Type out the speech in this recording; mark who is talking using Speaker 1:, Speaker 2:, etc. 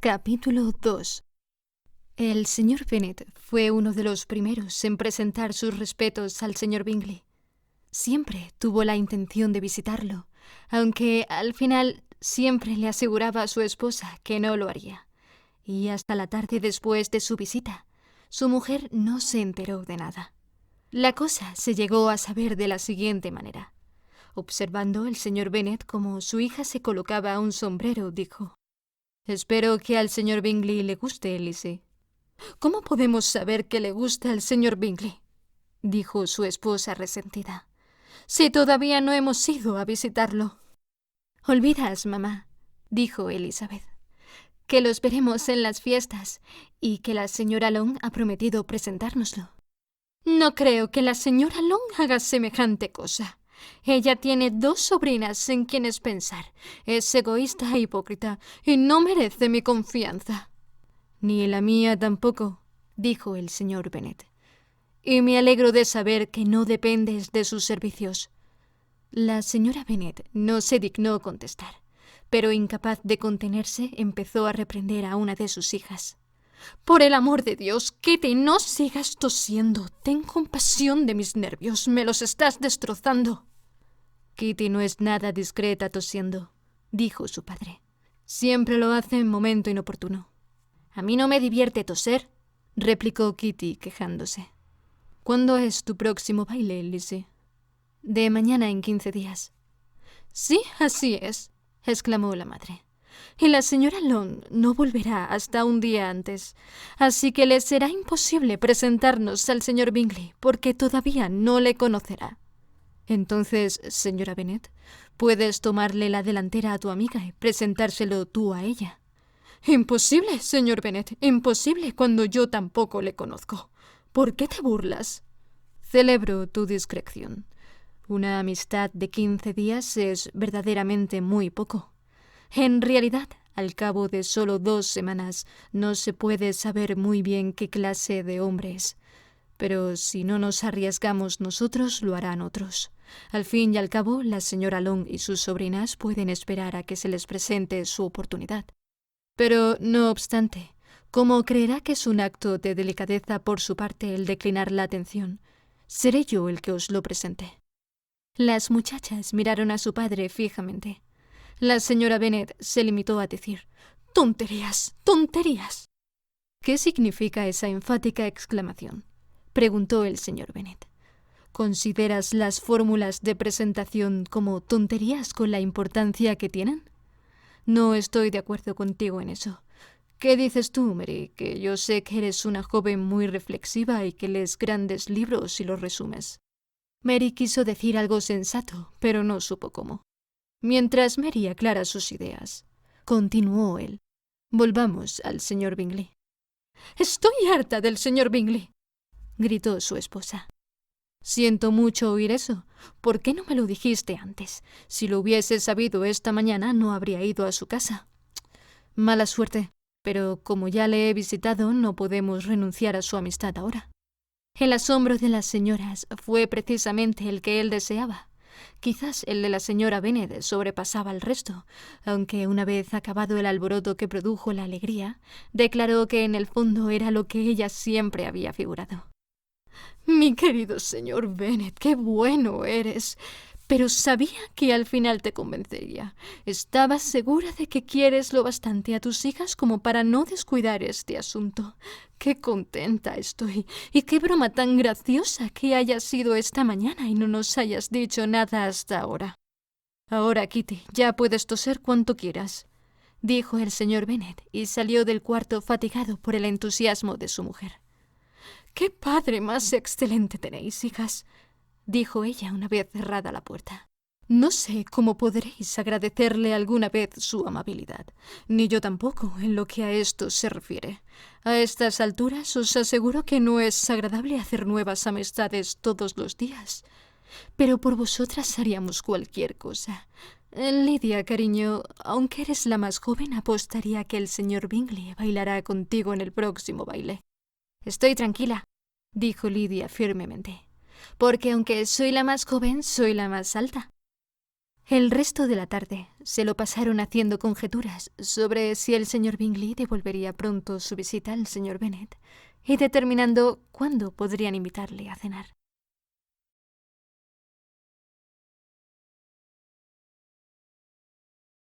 Speaker 1: Capítulo 2. El señor Bennet fue uno de los primeros en presentar sus respetos al señor Bingley. Siempre tuvo la intención de visitarlo, aunque al final siempre le aseguraba a su esposa que no lo haría. Y hasta la tarde después de su visita, su mujer no se enteró de nada. La cosa se llegó a saber de la siguiente manera. Observando el señor Bennet cómo su hija se colocaba un sombrero, dijo: «Espero que al señor Bingley le guste, Lizzie». «¿Cómo podemos saber que le gusta al señor Bingley?», dijo su esposa resentida, «si todavía no hemos ido a visitarlo». «Olvidas, mamá», dijo Elizabeth, «que los veremos en las fiestas y que la señora Long ha prometido presentárnoslo». «No creo que la señora Long haga semejante cosa. Ella tiene 2 sobrinas en quienes pensar. Es egoísta e hipócrita y no merece mi confianza». «Ni la mía tampoco», dijo el señor Bennet, «y me alegro de saber que no dependes de sus servicios». La señora Bennet no se dignó contestar, pero incapaz de contenerse empezó a reprender a una de sus hijas. «Por el amor de Dios, Kitty, no sigas tosiendo. Ten compasión de mis nervios, me los estás destrozando». «Kitty no es nada discreta tosiendo», dijo su padre. «Siempre lo hace en momento inoportuno». «A mí no me divierte toser», replicó Kitty quejándose. «¿Cuándo es tu próximo baile, Lizzie?» «De mañana en 15 días». «Sí, así es», exclamó la madre. «Y la señora Long no volverá hasta un día antes, así que le será imposible presentarnos al señor Bingley, porque todavía no le conocerá». «Entonces, señora Bennet, puedes tomarle la delantera a tu amiga y presentárselo tú a ella». «Imposible, señor Bennet, imposible cuando yo tampoco le conozco. ¿Por qué te burlas?» «Celebro tu discreción. Una amistad de 15 días es verdaderamente muy poco. En realidad, al cabo de solo 2 semanas, no se puede saber muy bien qué clase de hombre es. Pero si no nos arriesgamos nosotros, lo harán otros. Al fin y al cabo, la señora Long y sus sobrinas pueden esperar a que se les presente su oportunidad. Pero, no obstante, como creerá que es un acto de delicadeza por su parte el declinar la atención, seré yo el que os lo presente». Las muchachas miraron a su padre fijamente. La señora Bennet se limitó a decir: «¡Tonterías! ¡Tonterías!». «¿Qué significa esa enfática exclamación?», preguntó el señor Bennet. «¿Consideras las fórmulas de presentación como tonterías con la importancia que tienen?». «No estoy de acuerdo contigo en eso. ¿Qué dices tú, Mary? Que yo sé que eres una joven muy reflexiva y que lees grandes libros y los resumes». Mary quiso decir algo sensato, pero no supo cómo. «Mientras Mary aclara sus ideas», continuó él, «volvamos al señor Bingley». «Estoy harta del señor Bingley», gritó su esposa. «Siento mucho oír eso. ¿Por qué no me lo dijiste antes? Si lo hubiese sabido esta mañana, no habría ido a su casa». «Mala suerte, pero como ya le he visitado, no podemos renunciar a su amistad ahora». El asombro de las señoras fue precisamente el que él deseaba. Quizás el de la señora Bennet sobrepasaba al resto, aunque una vez acabado el alboroto que produjo la alegría, declaró que en el fondo era lo que ella siempre había figurado. «Mi querido señor Bennet, qué bueno eres. Pero sabía que al final te convencería. Estaba segura de que quieres lo bastante a tus hijas como para no descuidar este asunto. Qué contenta estoy. Y qué broma tan graciosa que haya sido esta mañana y no nos hayas dicho nada hasta ahora». «Ahora, Kitty, ya puedes toser cuanto quieras», dijo el señor Bennet, y salió del cuarto fatigado por el entusiasmo de su mujer. «¡Qué padre más excelente tenéis, hijas!», dijo ella una vez cerrada la puerta. «No sé cómo podréis agradecerle alguna vez su amabilidad, ni yo tampoco en lo que a esto se refiere. A estas alturas os aseguro que no es agradable hacer nuevas amistades todos los días. Pero por vosotras haríamos cualquier cosa. Lydia, cariño, aunque eres la más joven, apostaría que el señor Bingley bailará contigo en el próximo baile». «Estoy tranquila», dijo Lydia firmemente, «porque aunque soy la más joven, soy la más alta». El resto de la tarde se lo pasaron haciendo conjeturas sobre si el señor Bingley devolvería pronto su visita al señor Bennet y determinando cuándo podrían invitarle a cenar.